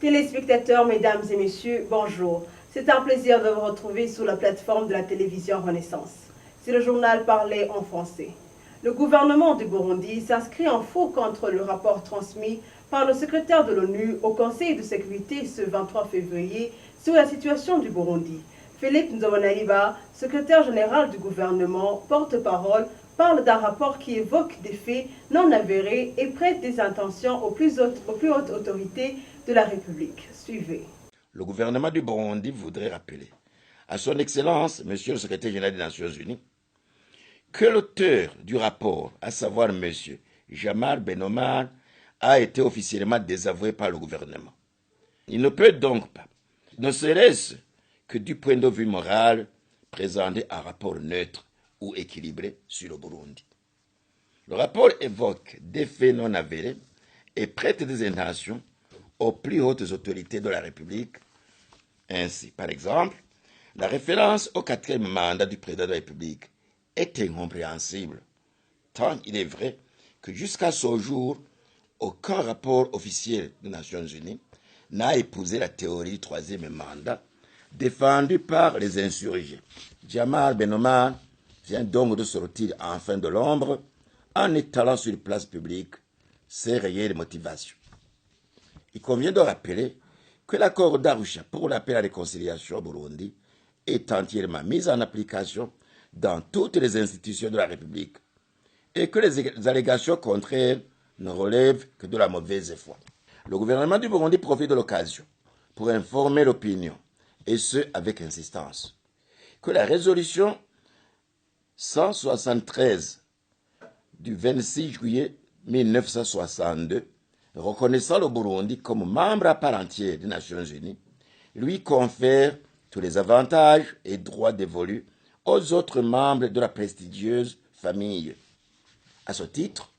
Téléspectateurs, mesdames et messieurs, bonjour. C'est un plaisir de vous retrouver sur la plateforme de la télévision Renaissance. C'est le journal parlé en français. Le gouvernement du Burundi s'inscrit en faux contre le rapport transmis par le secrétaire de l'ONU au Conseil de sécurité ce 23 février sur la situation du Burundi. Philippe Nzobonaiba, secrétaire général du gouvernement, porte-parole, parle d'un rapport qui évoque des faits non avérés et prête des intentions aux plus hautes autorités de la République. Suivez. Le gouvernement du Burundi voudrait rappeler à son Excellence, Monsieur le secrétaire général des Nations Unies, que l'auteur du rapport, à savoir Monsieur Jamal Ben-Omar, a été officiellement désavoué par le gouvernement. Il ne peut donc pas, ne serait-ce que du point de vue moral, présenter un rapport neutre ou équilibré sur le Burundi. Le rapport évoque des faits non avérés et prête des intentions aux plus hautes autorités de la République. Ainsi, par exemple, la référence au 4e mandat du président de la République est incompréhensible, tant il est vrai que jusqu'à ce jour, aucun rapport officiel des Nations Unies n'a épousé la théorie du 3e mandat défendue par les insurgés. Jamal Ben-Omar vient donc de sortir enfin de l'ombre en étalant sur la place publique ses réelles motivations. Il convient de rappeler que l'accord d'Arusha pour l'appel à la réconciliation au Burundi est entièrement mis en application dans toutes les institutions de la République et que les allégations contraires ne relèvent que de la mauvaise foi. Le gouvernement du Burundi profite de l'occasion pour informer l'opinion, et ce avec insistance, que la résolution 173 du 26 juillet 1962 reconnaissant le Burundi comme membre à part entière des Nations Unies, lui confère tous les avantages et droits dévolus aux autres membres de la prestigieuse famille. À ce titre,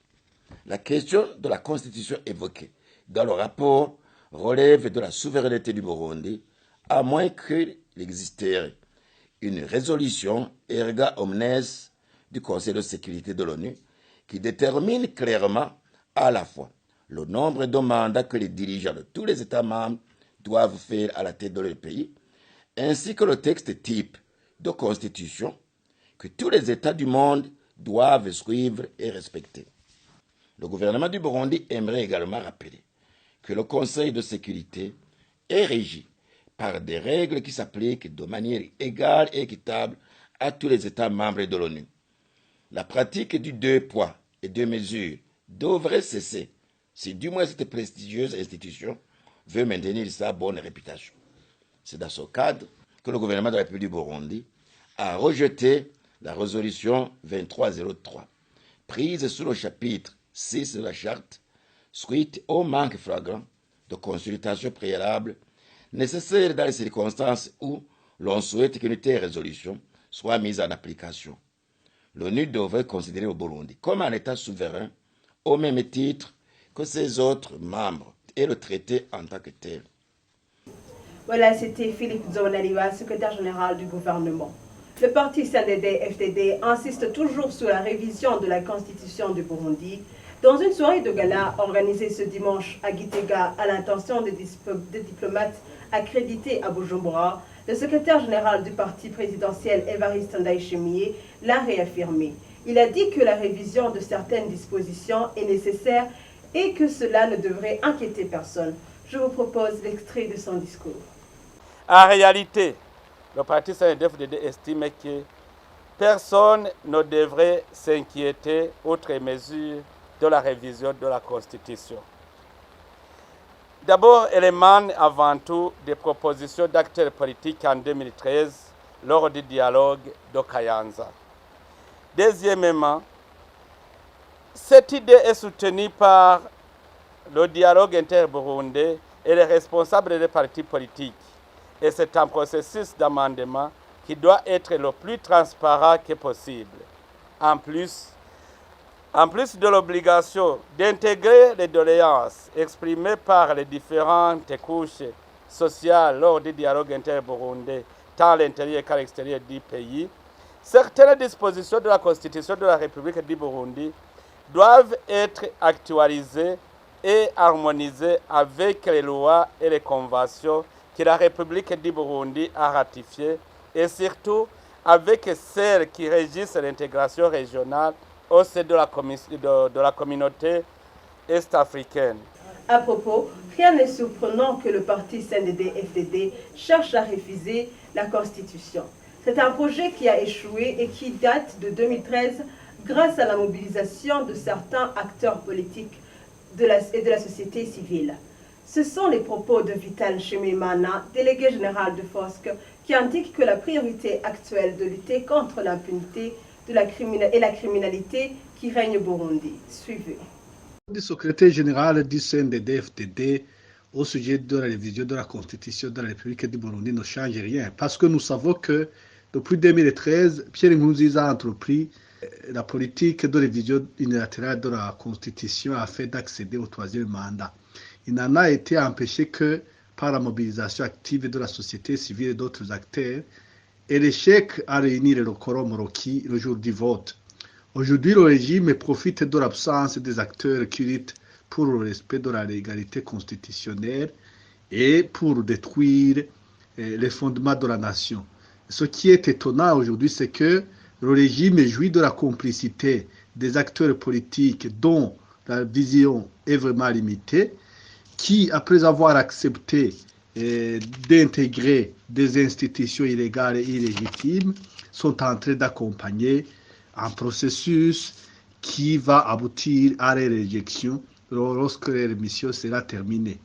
la question de la Constitution évoquée dans le rapport relève de la souveraineté du Burundi, à moins qu'il existerait une résolution erga omnes du Conseil de sécurité de l'ONU qui détermine clairement à la fois le nombre de mandats que les dirigeants de tous les États membres doivent faire à la tête de leur pays, ainsi que le texte type de constitution que tous les États du monde doivent suivre et respecter. Le gouvernement du Burundi aimerait également rappeler que le Conseil de sécurité est régi par des règles qui s'appliquent de manière égale et équitable à tous les États membres de l'ONU. La pratique du 2 poids et 2 mesures devrait cesser si du moins cette prestigieuse institution veut maintenir sa bonne réputation. C'est dans ce cadre que le gouvernement de la République du Burundi a rejeté la résolution 2303, prise sous le chapitre 6 de la charte, suite au manque flagrant de consultation préalable nécessaire dans les circonstances où l'on souhaite qu'une telle résolution soit mise en application. L'ONU devrait considérer le Burundi comme un État souverain au même titre que ses autres membres et le traiter en tant que tel. Voilà, c'était Philippe Nzobonaiba, secrétaire général du gouvernement. Le parti CNDD-FDD insiste toujours sur la révision de la constitution du Burundi. Dans une soirée de gala organisée ce dimanche à Gitega à l'intention des diplomates accrédités à Bujumbura, le secrétaire général du parti présidentiel Évariste Ndayishimiye l'a réaffirmé. Il a dit que la révision de certaines dispositions est nécessaire et que cela ne devrait inquiéter personne. Je vous propose l'extrait de son discours. En réalité, le parti CNDD-FDD estime que personne ne devrait s'inquiéter outre mesure de la révision de la Constitution. D'abord, elle émane avant tout des propositions d'acteurs politiques en 2013 lors du dialogue de Kayanza. Deuxièmement, cette idée est soutenue par le dialogue interburundais et les responsables des partis politiques. Et c'est un processus d'amendement qui doit être le plus transparent que possible. En plus de l'obligation d'intégrer les doléances exprimées par les différentes couches sociales lors du dialogue interburundais, tant à l'intérieur qu'à l'extérieur du pays, certaines dispositions de la Constitution de la République du Burundi doivent être actualisées et harmonisé avec les lois et les conventions que la République du Burundi a ratifiées et surtout avec celles qui régissent l'intégration régionale au sein de la communauté est-africaine. À propos, rien n'est surprenant que le parti CNDD-FDD cherche à réviser la Constitution. C'est un projet qui a échoué et qui date de 2013 grâce à la mobilisation de certains acteurs politiques et de la société civile. Ce sont les propos de Vital Nshimiyimana, délégué général de FOSC, qui indique que la priorité actuelle de lutter contre l'impunité et la criminalité qui règne au Burundi. Suivez. Le secrétaire général du CNDD-FDD au sujet de la révision de la Constitution de la République du Burundi ne change rien. Parce que nous savons que depuis 2013, Pierre Nkurunziza a entrepris la politique de révision unilatérale de la Constitution afin d'accéder au troisième mandat. Il n'en a été empêché que par la mobilisation active de la société civile et d'autres acteurs et l'échec à réunir le quorum requis le jour du vote. Aujourd'hui, le régime profite de l'absence des acteurs qui luttent pour le respect de la légalité constitutionnelle et pour détruire les fondements de la nation. Ce qui est étonnant aujourd'hui, c'est que le régime jouit de la complicité des acteurs politiques dont la vision est vraiment limitée, qui, après avoir accepté d'intégrer des institutions illégales et illégitimes, sont en train d'accompagner un processus qui va aboutir à la réjection lorsque la mission sera terminée.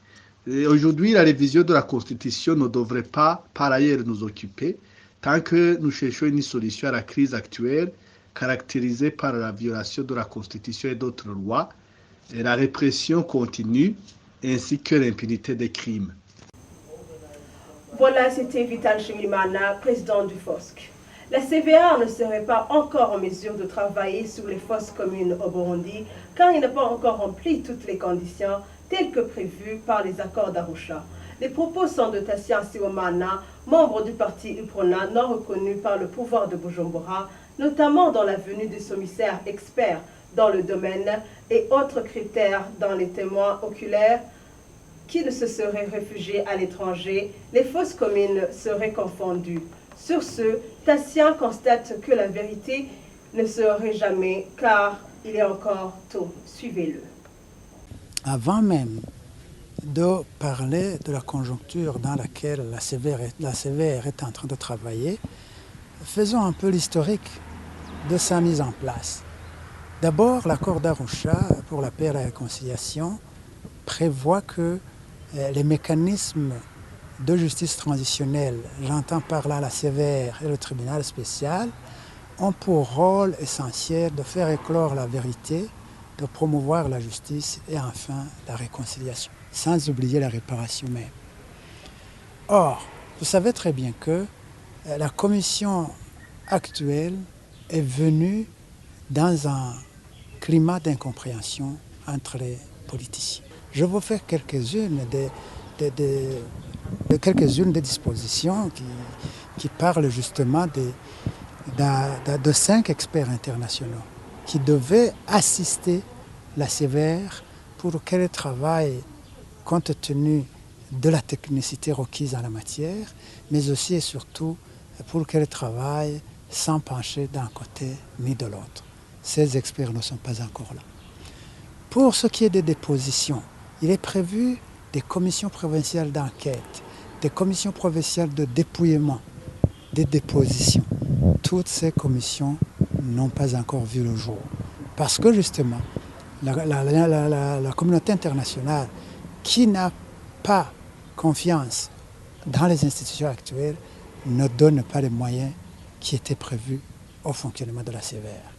Aujourd'hui, la révision de la Constitution ne devrait pas, par ailleurs, nous occuper tant que nous cherchons une solution à la crise actuelle caractérisée par la violation de la Constitution et d'autres lois, et la répression continue, ainsi que l'impunité des crimes. Voilà, c'était Vital Nshimiyimana, président du FOSC. La CVR ne serait pas encore en mesure de travailler sur les fosses communes au Burundi car il n'a pas encore rempli toutes les conditions telles que prévues par les accords d'Arusha. Les propos sont de Tassian Sibomana, membre du parti UPRONA non reconnu par le pouvoir de Bujumbura, notamment dans la venue des commissaires experts dans le domaine et autres critères dans les témoins oculaires qui ne se seraient réfugiés à l'étranger, les fosses communes seraient confondues. Sur ce, Tassian constate que la vérité ne serait jamais, car il est encore tôt. Suivez-le. Avant même de parler de la conjoncture dans laquelle la CVR est en train de travailler, faisons un peu l'historique de sa mise en place. D'abord, l'accord d'Arusha pour la paix et la réconciliation prévoit que les mécanismes de justice transitionnelle, j'entends par là la CVR et le tribunal spécial, ont pour rôle essentiel de faire éclore la vérité, de promouvoir la justice et enfin la réconciliation, sans oublier la réparation même. Or, vous savez très bien que la commission actuelle est venue dans un climat d'incompréhension entre les politiciens. Je vais faire quelques-unes des dispositions qui parlent justement de 5 experts internationaux qui devaient assister la CVR pour qu'elle travaille compte tenu de la technicité requise en la matière, mais aussi et surtout pour qu'elle travaille sans pencher d'un côté ni de l'autre. Ces experts ne sont pas encore là. Pour ce qui est des dépositions, il est prévu des commissions provinciales d'enquête, des commissions provinciales de dépouillement, des dépositions. Toutes ces commissions n'ont pas encore vu le jour. Parce que justement, la communauté internationale qui n'a pas confiance dans les institutions actuelles ne donne pas les moyens qui étaient prévus au fonctionnement de la CVR.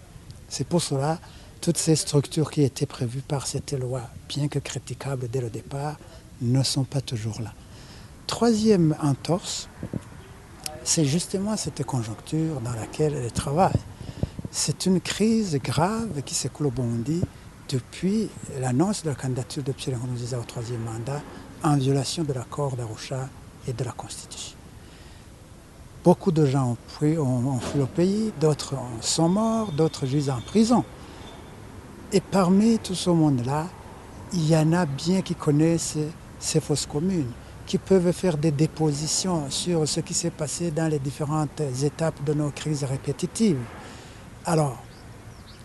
C'est pour cela toutes ces structures qui étaient prévues par cette loi, bien que critiquables dès le départ, ne sont pas toujours là. Troisième entorse, c'est justement cette conjoncture dans laquelle elle travaille. C'est une crise grave qui s'écoule au Burundi depuis l'annonce de la candidature de Pierre Nkurunziza au troisième mandat en violation de l'accord d'Arusha et de la Constitution. Beaucoup de gens ont fui le pays, d'autres sont morts, d'autres gisent en prison. Et parmi tout ce monde-là, il y en a bien qui connaissent ces fosses communes, qui peuvent faire des dépositions sur ce qui s'est passé dans les différentes étapes de nos crises répétitives. Alors,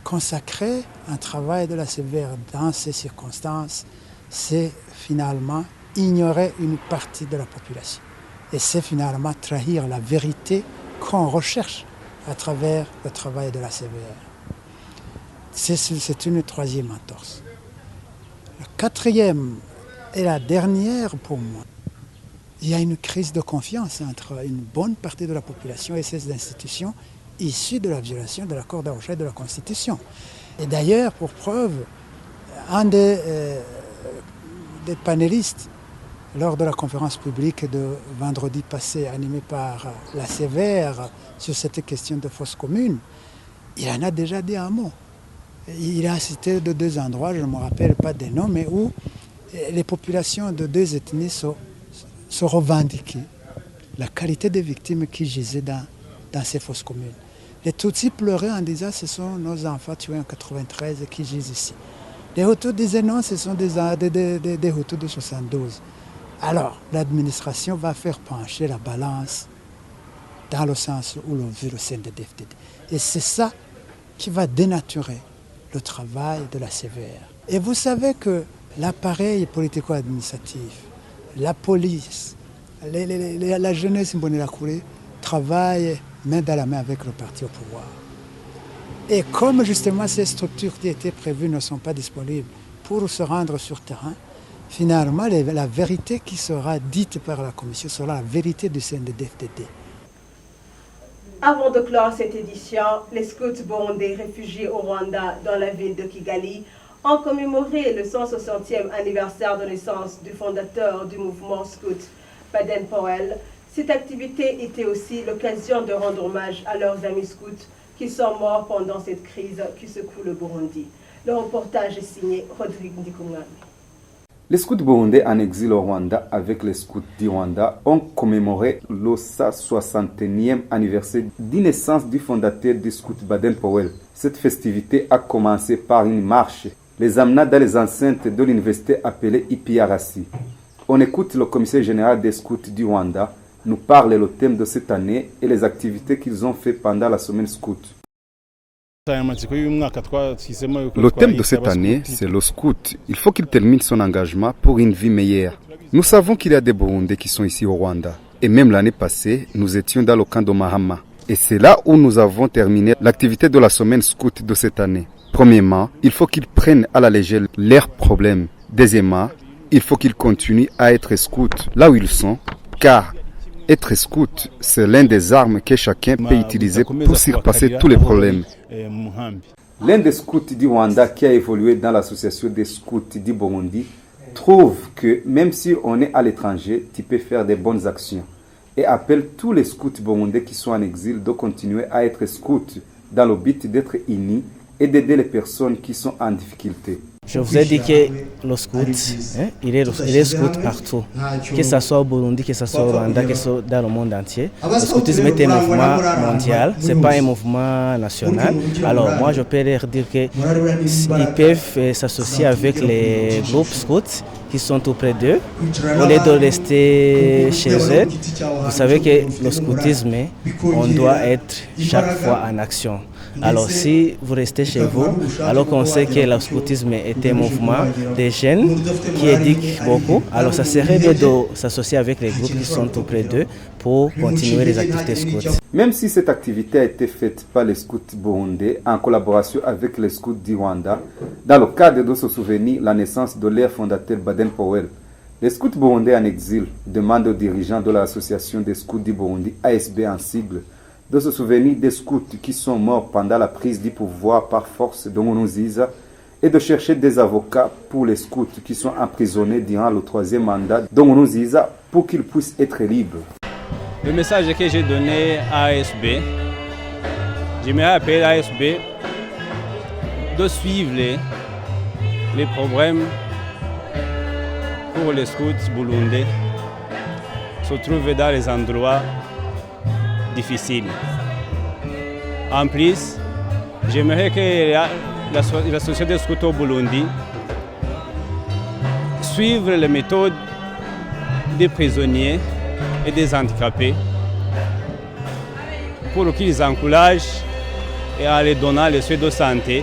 consacrer un travail de la sévère dans ces circonstances, c'est finalement ignorer une partie de la population. Et c'est finalement trahir la vérité qu'on recherche à travers le travail de la sévère. C'est une troisième entorse. La quatrième et la dernière pour moi, il y a une crise de confiance entre une bonne partie de la population et ces institutions issues de la violation de l'accord d'Arusha et de la Constitution. Et d'ailleurs, pour preuve, un des panélistes lors de la conférence publique de vendredi passé animée par la Sévère sur cette question de fosse commune, il en a déjà dit un mot. Il a cité de deux endroits, je ne me rappelle pas des noms, mais où les populations de deux ethnies se revendiquaient la qualité des victimes qui gisaient dans ces fosses communes. Les Tutsis pleuraient en disant ce sont nos enfants tués en 93 qui gisent ici. Les Hutus disaient non, ce sont des Hutus de 72. Alors, l'administration va faire pencher la balance dans le sens où l'on veut le CNDD-FDD. Et c'est ça qui va dénaturer le travail de la sévère. Et vous savez que l'appareil politico-administratif, la police, la jeunesse Imbonerakure travaillent main dans la main avec le parti au pouvoir. Et comme justement ces structures qui étaient prévues ne sont pas disponibles pour se rendre sur terrain, finalement la vérité qui sera dite par la commission sera la vérité du CNDD-FDD. Avant de clore cette édition, les scouts burundais réfugiés au Rwanda dans la ville de Kigali ont commémoré le 160e anniversaire de naissance du fondateur du mouvement scout, Baden-Powell. Cette activité était aussi l'occasion de rendre hommage à leurs amis scouts qui sont morts pendant cette crise qui secoue le Burundi. Le reportage est signé Rodrigue Ndikumwami. Les scouts burundais en exil au Rwanda avec les scouts du Rwanda ont commémoré le 160e anniversaire de naissance du fondateur du scout Baden-Powell. Cette festivité a commencé par une marche, les amenant dans les enceintes de l'université appelée IPRC. On écoute le commissaire général des scouts du Rwanda nous parle le thème de cette année et les activités qu'ils ont fait pendant la semaine scout. Le thème de cette année, c'est le scout. Il faut qu'il termine son engagement pour une vie meilleure. Nous savons qu'il y a des Burundais qui sont ici au Rwanda. Et même l'année passée, nous étions dans le camp de Mahama. Et c'est là où nous avons terminé l'activité de la semaine scout de cette année. Premièrement, il faut qu'ils prennent à la légère leurs problèmes. Deuxièmement, il faut qu'ils continuent à être scouts là où ils sont, car être scout, c'est l'un des armes que chacun peut utiliser pour surpasser tous les problèmes. L'un des scouts du Rwanda qui a évolué dans l'association des scouts du Burundi trouve que même si on est à l'étranger, tu peux faire des bonnes actions et appelle tous les scouts burundais qui sont en exil de continuer à être scouts dans le but d'être unis et d'aider les personnes qui sont en difficulté. Je vous ai dit que le scout, il est scout partout, que ce soit au Burundi, que ce soit au Rwanda, que ce soit dans le monde entier. Le scoutisme est un mouvement mondial, ce n'est pas un mouvement national. Alors moi je peux leur dire qu'ils peuvent s'associer avec les groupes scouts qui sont tout près d'eux, au lieu de rester chez eux. Vous savez que le scoutisme, on doit être chaque fois en action. Alors si vous restez chez vous, alors qu'on sait que le scoutisme est un mouvement des jeunes qui éduquent beaucoup, alors ça serait bien de s'associer avec les groupes qui sont tout près d'eux pour continuer les activités scouts. Même si cette activité a été faite par les scouts burundais en collaboration avec les scouts du Rwanda, dans le cadre de se souvenir la naissance de leur fondateur Baden-Powell, les scouts burundais en exil demandent aux dirigeants de l'association des scouts du Burundi, ASB en sigle, de se souvenir des scouts qui sont morts pendant la prise du pouvoir par force de Nkurunziza et de chercher des avocats pour les scouts qui sont emprisonnés durant le 3e mandat de Nkurunziza pour qu'ils puissent être libres. Le message que j'ai donné à ASB, j'aimerais appeler l'ASB de suivre les problèmes pour les scouts burundais se trouvent dans les endroits difficiles. En plus, j'aimerais que l'association des scouts au Burundi suivre les méthodes des prisonniers et des handicapés pour qu'ils encouragent et en leur donnant les soins de santé